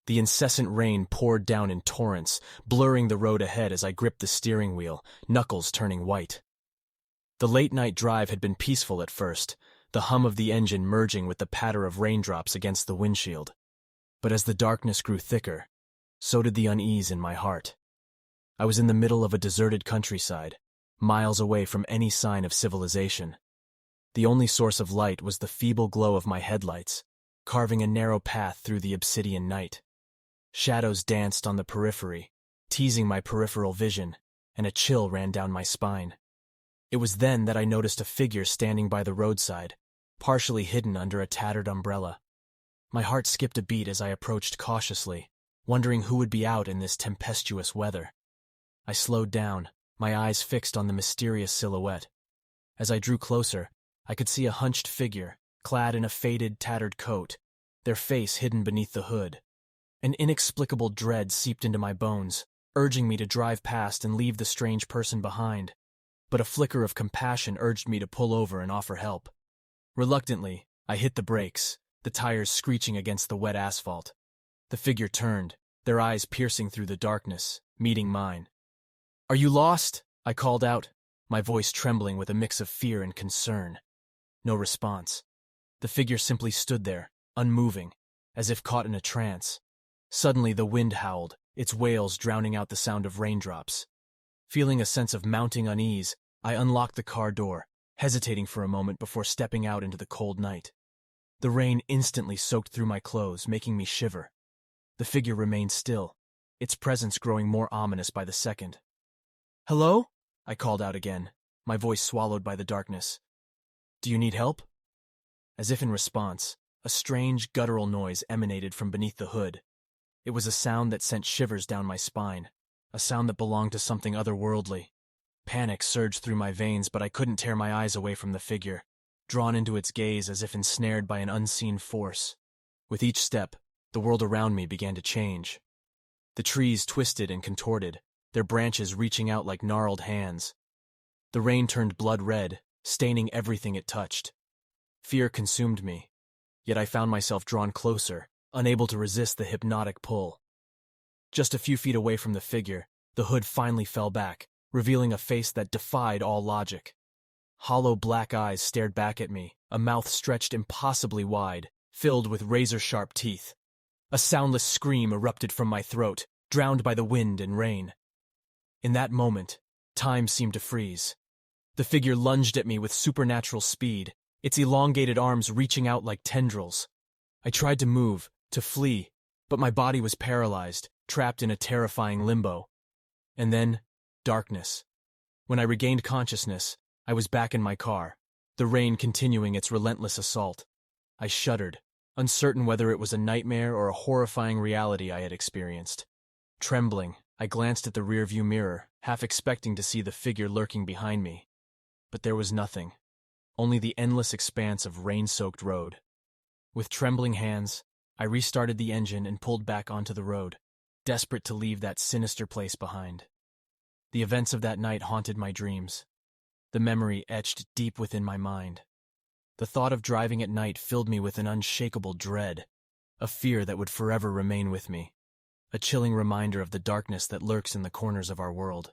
The incessant rain poured down in torrents, blurring the road ahead as I gripped the steering wheel, knuckles turning white. The late-night drive had been peaceful at first, the hum of the engine merging with the patter of raindrops against the windshield. But as the darkness grew thicker, so did the unease in my heart. I was in the middle of a deserted countryside, miles away from any sign of civilization. The only source of light was the feeble glow of my headlights, carving a narrow path through the obsidian night. Shadows danced on the periphery, teasing my peripheral vision, and a chill ran down my spine. It was then that I noticed a figure standing by the roadside, partially hidden under a tattered umbrella. My heart skipped a beat as I approached cautiously, wondering who would be out in this tempestuous weather. I slowed down, my eyes fixed on the mysterious silhouette. As I drew closer, I could see a hunched figure, clad in a faded, tattered coat, their face hidden beneath the hood. An inexplicable dread seeped into my bones, urging me to drive past and leave the strange person behind. But a flicker of compassion urged me to pull over and offer help. Reluctantly, I hit the brakes, the tires screeching against the wet asphalt. The figure turned, their eyes piercing through the darkness, meeting mine. "Are you lost?" I called out, my voice trembling with a mix of fear and concern. No response. The figure simply stood there, unmoving, as if caught in a trance. Suddenly the wind howled, its wails drowning out the sound of raindrops. Feeling a sense of mounting unease, I unlocked the car door, hesitating for a moment before stepping out into the cold night. The rain instantly soaked through my clothes, making me shiver. The figure remained still, its presence growing more ominous by the second. "Hello?" I called out again, my voice swallowed by the darkness. "Do you need help?" As if in response, a strange, guttural noise emanated from beneath the hood. It was a sound that sent shivers down my spine, a sound that belonged to something otherworldly. Panic surged through my veins, but I couldn't tear my eyes away from the figure, drawn into its gaze as if ensnared by an unseen force. With each step, the world around me began to change. The trees twisted and contorted, their branches reaching out like gnarled hands. The rain turned blood red, staining everything it touched. Fear consumed me, yet I found myself drawn closer, unable to resist the hypnotic pull. Just a few feet away from the figure, the hood finally fell back, revealing a face that defied all logic. Hollow black eyes stared back at me, a mouth stretched impossibly wide, filled with razor-sharp teeth. A soundless scream erupted from my throat, drowned by the wind and rain. In that moment, time seemed to freeze. The figure lunged at me with supernatural speed, its elongated arms reaching out like tendrils. I tried to move, to flee, but my body was paralyzed, trapped in a terrifying limbo. And then, darkness. When I regained consciousness, I was back in my car, the rain continuing its relentless assault. I shuddered, uncertain whether it was a nightmare or a horrifying reality I had experienced. Trembling, I glanced at the rearview mirror, half expecting to see the figure lurking behind me. But there was nothing, only the endless expanse of rain-soaked road. With trembling hands, I restarted the engine and pulled back onto the road, desperate to leave that sinister place behind. The events of that night haunted my dreams, the memory etched deep within my mind. The thought of driving at night filled me with an unshakable dread, a fear that would forever remain with me, a chilling reminder of the darkness that lurks in the corners of our world.